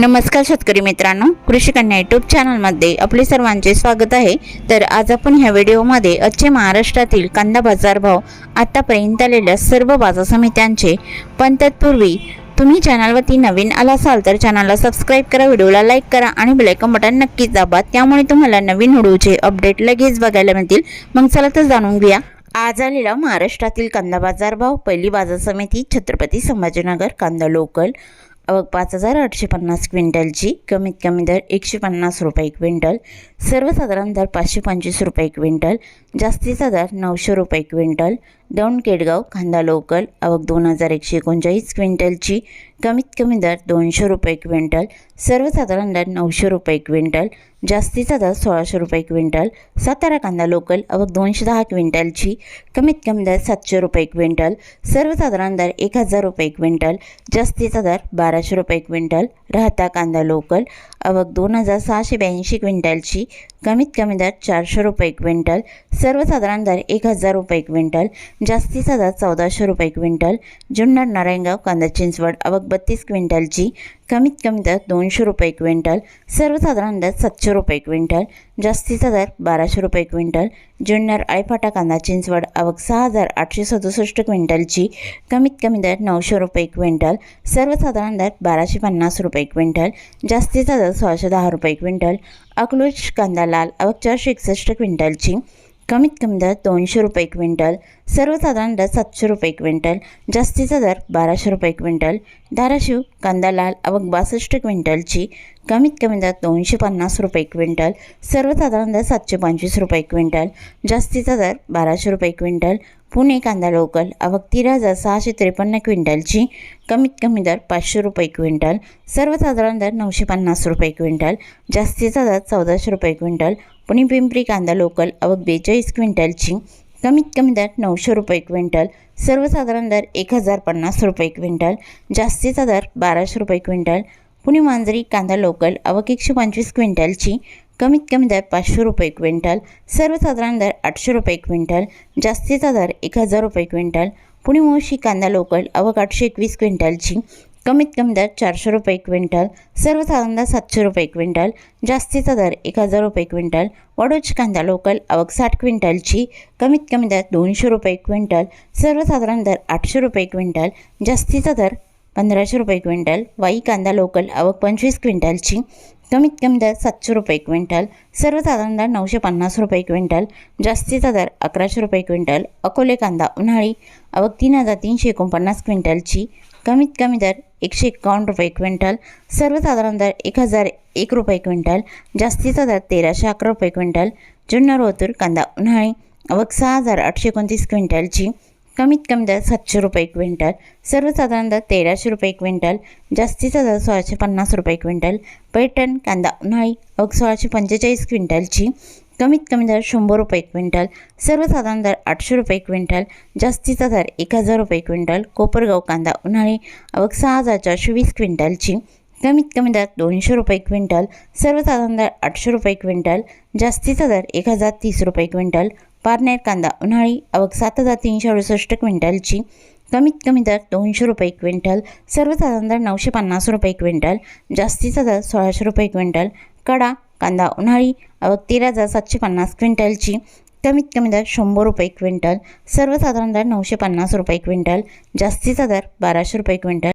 नमस्कार शेतकरी मित्रांनो, कृषी कन्या यूट्यूब चॅनलमध्ये आपले सर्वांचे स्वागत आहे। तर आज आपण ह्या व्हिडिओमध्ये आजचे महाराष्ट्रातील कांदा बाजार भाव, आतापर्यंत आलेल्या सर्व बाजार समित्यांचे, पण तत्पूर्वी तुम्ही चॅनलवरती नवीन आला असाल तर चॅनलला सबस्क्राइब करा, व्हिडिओला लाईक करा आणि बेल आयकॉन बटन नक्कीच दाबा, त्यामुळे तुम्हाला नवीन व्हिडिओचे अपडेट लगेच बघायला मिळतील। मग चला तर जाणून घेऊया आज आलेला महाराष्ट्रातील कांदा बाजार भाव। पहिली बाजार समिती छत्रपती संभाजीनगर, कांदा लोकल आवक 5850 क्विंटलची, कमीत कमी दर 150 रुपये क्विंटल, सर्वसाधारण दर 525 रुपये क्विंटल, जास्तीचा दर 900 रुपये क्विंटल। दौंड केडगाव कांदा लोकल आवक 2139 क्विंटलची, कमीत कमी दर 200 रुपये क्विंटल, सर्वसाधारण दर 900 रुपये क्विंटल, जास्तीचा दर 1600 रुपये क्विंटल। सातारा कांदा लोकल आवक 210 क्विंटलची, कमीत कमी दर 700 रुपये क्विंटल, सर्वसाधारण दर 1000 रुपये क्विंटल, जास्तीचा दर 1200 रुपये क्विंटल। राहता कांदा लोकल आवक 2682 क्विंटलची, कमीत कमी दर 400 रुपये क्विंटल, सर्वसाधारण दर 1000 रुपये क्विंटल, जास्तीचा दर 1400 रुपये क्विंटल। जुन्नर नारायणगाव कांदा चिंचवड आवक 32 क्विंटलची, कमीत कमी दर 200 रुपये क्विंटल, सर्वसाधारण दर 700 रुपये क्विंटल, जास्तीचा दर 1200 रुपये क्विंटल। जुन्नर आळेफाटा कांदा चिंचवड आवक 6867 क्विंटलची, कमीत कमी दर 900 रुपये क्विंटल, सर्वसाधारण दर 1250 रुपये क्विंटल, जास्तीचा दर 1610 रुपये क्विंटल। अकलूज कांदा लाल आवक 461 क्विंटलची, कमीत कमी दर 200 रुपये क्विंटल, सर्वसाधारण दर 700 रुपये क्विंटल, जास्तीचा दर 1200 रुपये क्विंटल। धाराशिव कांदा लाल आवक 62 क्विंटलची, कमीत कमी दर 250 रुपये क्विंटल, सर्वसाधारण दर 725 रुपये क्विंटल, जास्तीचा दर 1200 रुपये क्विंटल। पुणे कांदा लोकल आवक 13,653 क्विंटलची, कमीत कमी दर 500 रुपये क्विंटल, सर्वसाधारण दर 950 रुपये क्विंटल, जास्तीचा दर 1400 रुपये क्विंटल। पुणे पिंपरी कांदा लोकल आवक 42 क्विंटलची, कमीत कमी दर 900 रुपये क्विंटल, सर्वसाधारण दर 1050 रुपये क्विंटल, जास्तीचा दर 1200 रुपये क्विंटल। पुणे मांजरी कांदा लोकल आवक 125 क्विंटलची, कमीत कमी दर 500 रुपये क्विंटल, सर्वसाधारण दर 800 रुपये क्विंटल, जास्तीचा दर 1000 रुपये क्विंटल। पुणे मोशी कांदा लोकल आवक 821 क्विंटलची, कमीत कमी दर 400 रुपये क्विंटल, सर्वसाधारण दर 700 रुपये क्विंटल, जास्तीचा दर 1000 रुपये क्विंटल। वडोज कांदा लोकल आवक 60 क्विंटलची, कमीत कमी दर 200 रुपये क्विंटल, सर्वसाधारण दर 800 रुपये क्विंटल, जास्तीचा दर 1500 रुपये क्विंटल। वाई कांदा लोकल आवक 25 क्विंटलची, कमीत कमी दर 700 रुपये क्विंटल, सर्वसाधारण दर 950 रुपये क्विंटल, जास्तीचा दर 1100 रुपये क्विंटल। अकोले कांदा उन्हाळी आवक 3349 क्विंटलची, कमीत कमी दर 151 रुपये क्विंटल, सर्वसाधारण दर 1001 रुपये क्विंटल, जास्तीचा दर 1311 रुपये क्विंटल। जुन्नर ओतूर कांदा उन्हाळी आवक 6829 क्विंटलची, कमीत कमी दर 700 रुपये क्विंटल, सर्वसाधारण दर 1300 रुपये क्विंटल, जास्तीचा दर 1650 रुपये क्विंटल। पैठण कांदा उन्हाळी आवक 1645 क्विंटलची, कमीत कमी दर 100 रुपये क्विंटल, सर्वसाधारण दर 800 रुपये क्विंटल, जास्तीचा दर 1000 रुपये क्विंटल। कोपरगाव कांदा उन्हाळी आवक 6420 क्विंटलची, कमीत कमी दर 200 रुपये क्विंटल, सर्वसाधारण दर 800 रुपये क्विंटल, जास्तीचा दर 1030 रुपये क्विंटल। पारनेर कांदा उन्हाळी आवक 7368 क्विंटलची, कमीत कमी दर 200 रुपये क्विंटल, सर्वसाधारण दर 950 रुपये क्विंटल, जास्तीचा दर 1600 रुपये क्विंटल। कडा कांदा उन्हाळी आवक 13,750 क्विंटलची, कमीत कमी दर 100 रुपये क्विंटल, सर्वसाधारण दर 950 रुपये क्विंटल, जास्तीचा दर 1200 रुपये क्विंटल।